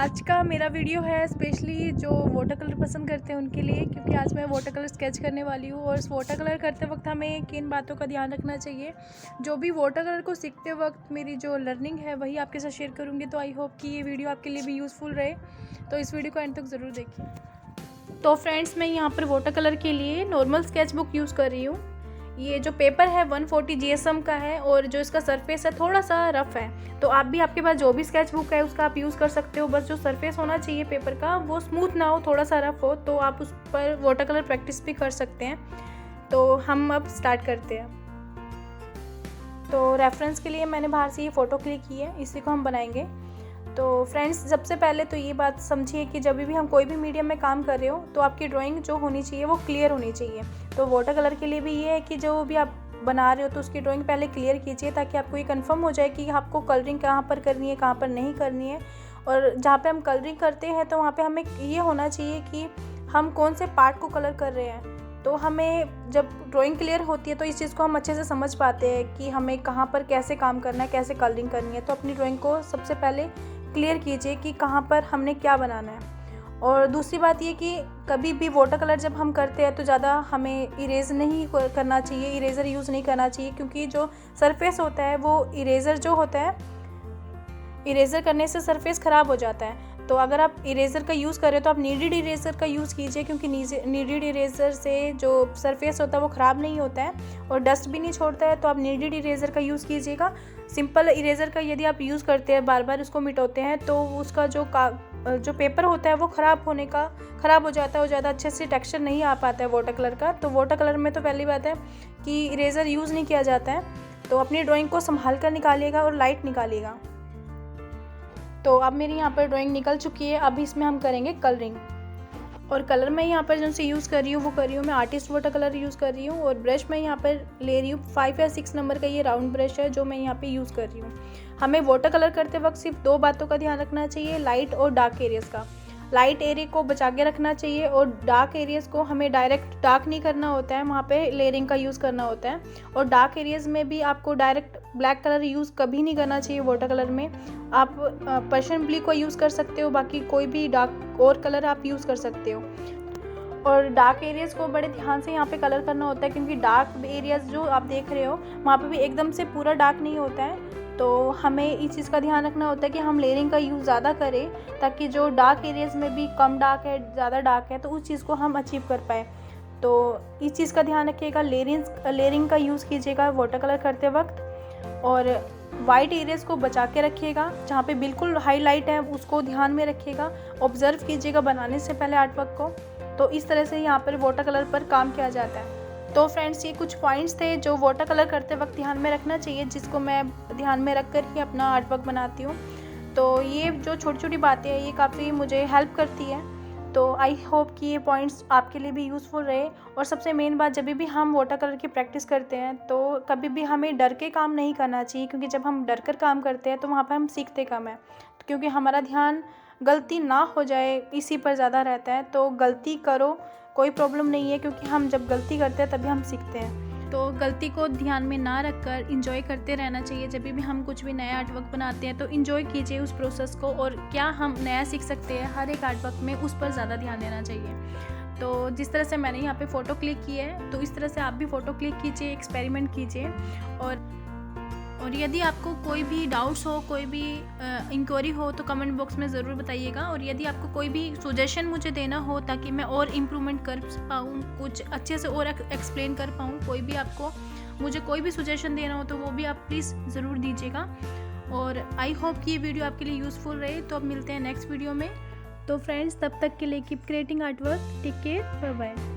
आज का मेरा वीडियो है स्पेशली जो वाटर कलर पसंद करते हैं उनके लिए, क्योंकि आज मैं वाटर कलर स्केच करने वाली हूँ। और इस वाटर कलर करते वक्त हमें किन बातों का ध्यान रखना चाहिए, जो भी वाटर कलर को सीखते वक्त मेरी जो लर्निंग है वही आपके साथ शेयर करूँगी। तो आई होप कि ये वीडियो आपके लिए भी यूज़फुल रहे, तो इस वीडियो को एंड तक ज़रूर देखिए। तो फ्रेंड्स, मैं यहाँ पर वाटर कलर के लिए नॉर्मल स्केच बुक यूज़ कर रही हूँ। ये जो पेपर है 140 GSM का है और जो इसका सरफेस है थोड़ा सा रफ़ है। तो आप भी, आपके पास जो भी स्केच बुक है उसका आप यूज़ कर सकते हो। बस जो सरफेस होना चाहिए पेपर का वो स्मूथ ना हो, थोड़ा सा रफ़ हो, तो आप उस पर वाटर कलर प्रैक्टिस भी कर सकते हैं। तो हम अब स्टार्ट करते हैं। तो रेफरेंस के लिए मैंने बाहर से ये फ़ोटो क्लिक की है, इसी को हम बनाएंगे। तो फ्रेंड्स, सबसे पहले तो ये बात समझिए कि जब भी हम कोई भी मीडियम में काम कर रहे हो तो आपकी ड्राइंग जो होनी चाहिए वो क्लियर होनी चाहिए। तो वाटर कलर के लिए भी ये है कि जो भी आप बना रहे हो तो उसकी ड्राइंग पहले क्लियर कीजिए, ताकि आपको ये कंफर्म हो जाए कि आपको कलरिंग कहाँ पर करनी है, कहाँ पर नहीं करनी है। और जहाँ पे हम कलरिंग करते हैं तो वहाँ पे हमें ये होना चाहिए कि हम कौन से पार्ट को कलर कर रहे हैं। तो हमें जब ड्राइंग क्लियर होती है तो इस चीज़ को हम अच्छे से समझ पाते हैं कि हमें कहाँ पर कैसे काम करना है, कैसे कलरिंग करनी है। तो अपनी ड्राइंग को सबसे पहले क्लियर कीजिए कि कहाँ पर हमने क्या बनाना है। और दूसरी बात ये कि कभी भी वाटर कलर जब हम करते हैं तो ज़्यादा हमें इरेज नहीं करना चाहिए, इरेज़र यूज़ नहीं करना चाहिए, क्योंकि जो सरफेस होता है वो इरेज़र जो होता है, इरेज़र करने से सरफेस ख़राब हो जाता है। तो अगर आप इरेज़र का यूज़ करें तो आप नीडेड इरेज़र का यूज़ कीजिए, क्योंकि नीडेड इरेज़र से जो सरफेस होता है वो ख़राब नहीं होता है और डस्ट भी नहीं छोड़ता है। तो आप नीडेड इरेज़र का यूज़ कीजिएगा। सिंपल इरेज़र का यदि आप यूज़ करते हैं, बार बार उसको मिटाते हैं, तो उसका जो पेपर होता है वो ख़राब हो जाता है और ज़्यादा अच्छे से टेक्सचर नहीं आ पाता है वाटर कलर का। तो वाटर कलर में तो पहली बात है कि इरेज़र यूज़ नहीं किया जाता है। तो अपनी ड्राइंग को संभाल कर निकालिएगा और लाइट निकालिएगा। तो अब मेरी यहाँ पर ड्राइंग निकल चुकी है। अब इसमें हम करेंगे कलरिंग। और कलर मैं यहाँ पर जो से यूज़ कर रही हूँ वो कर रही हूँ मैं आर्टिस्ट वाटर कलर यूज़ कर रही हूँ। और ब्रश मैं यहाँ पर ले रही हूँ 5 या 6 नंबर का ये राउंड ब्रश है जो मैं यहाँ पे यूज़ कर रही हूँ। हमें वाटर कलर करते वक्त सिर्फ 2 बातों का ध्यान रखना चाहिए, लाइट और डार्क एरियाज़ का। लाइट एरिया को बचा के रखना चाहिए और डार्क एरियाज़ को हमें डायरेक्ट डार्क नहीं करना होता है, वहाँ पे लेयरिंग का यूज़ करना होता है। और डार्क एरियाज़ में भी आपको डायरेक्ट ब्लैक कलर यूज़ कभी नहीं करना चाहिए वाटर कलर में। आप पर्शियन ब्लू को यूज़ कर सकते हो, बाकी कोई भी डार्क और कलर आप यूज़ कर सकते हो। और डार्क एरियाज़ को बड़े ध्यान से यहाँ पे कलर करना होता है, क्योंकि डार्क एरियाज़ जो आप देख रहे हो वहाँ पे भी एकदम से पूरा डार्क नहीं होता है। तो हमें इस चीज़ का ध्यान रखना होता है कि हम लेयरिंग का यूज़ ज़्यादा करें, ताकि जो डार्क एरियाज़ में भी कम डार्क है, ज़्यादा डार्क है, तो उस चीज़ को हम अचीव कर पाए। तो इस चीज़ का ध्यान रखिएगा, लेयरिंग का यूज़ कीजिएगा वाटर कलर करते वक्त। और वाइट एरियाज़ को बचा के रखिएगा, जहाँ पे बिल्कुल हाईलाइट है उसको ध्यान में रखिएगा, ऑब्ज़र्व कीजिएगा बनाने से पहले आर्टवर्क को। तो इस तरह से यहाँ पर वाटर कलर पर काम किया जाता है। तो फ्रेंड्स, ये कुछ पॉइंट्स थे जो वाटर कलर करते वक्त ध्यान में रखना चाहिए, जिसको मैं ध्यान में रख कर ही अपना आर्टवर्क बनाती हूँ। तो ये जो छोटी छोटी बातें हैं ये काफ़ी मुझे हेल्प करती है। तो आई होप कि ये पॉइंट्स आपके लिए भी यूज़फुल रहे। और सबसे मेन बात, जब भी हम वाटर कलर की प्रैक्टिस करते हैं तो कभी भी हमें डर के काम नहीं करना चाहिए, क्योंकि जब हम डर कर काम करते हैं तो वहाँ पर हम सीखते कम है, क्योंकि हमारा ध्यान गलती ना हो जाए इसी पर ज़्यादा रहता है। तो गलती करो, कोई प्रॉब्लम नहीं है, क्योंकि हम जब गलती करते हैं तभी हम सीखते हैं। तो गलती को ध्यान में ना रखकर इंजॉय करते रहना चाहिए। जब भी हम कुछ भी नया आर्टवर्क बनाते हैं तो इंजॉय कीजिए उस प्रोसेस को, और क्या हम नया सीख सकते हैं हर एक आर्टवर्क में, उस पर ज़्यादा ध्यान देना चाहिए। तो जिस तरह से मैंने यहाँ पे फ़ोटो क्लिक की है, तो इस तरह से आप भी फ़ोटो क्लिक कीजिए, एक्सपेरिमेंट कीजिए। और यदि आपको कोई भी डाउट्स हो, कोई भी इंक्वायरी हो, तो कमेंट बॉक्स में ज़रूर बताइएगा। और यदि आपको कोई भी सजेशन मुझे देना हो ताकि मैं और इम्प्रूवमेंट कर पाऊँ, कुछ अच्छे से और एक्सप्लेन कर पाऊँ, कोई भी आपको मुझे कोई भी सजेशन देना हो तो वो भी आप प्लीज़ ज़रूर दीजिएगा। और आई होप कि ये वीडियो आपके लिए यूज़फुल रहे। तो अब मिलते हैं नेक्स्ट वीडियो में। तो फ्रेंड्स, तब तक के लिए keep creating artwork, take care, bye bye.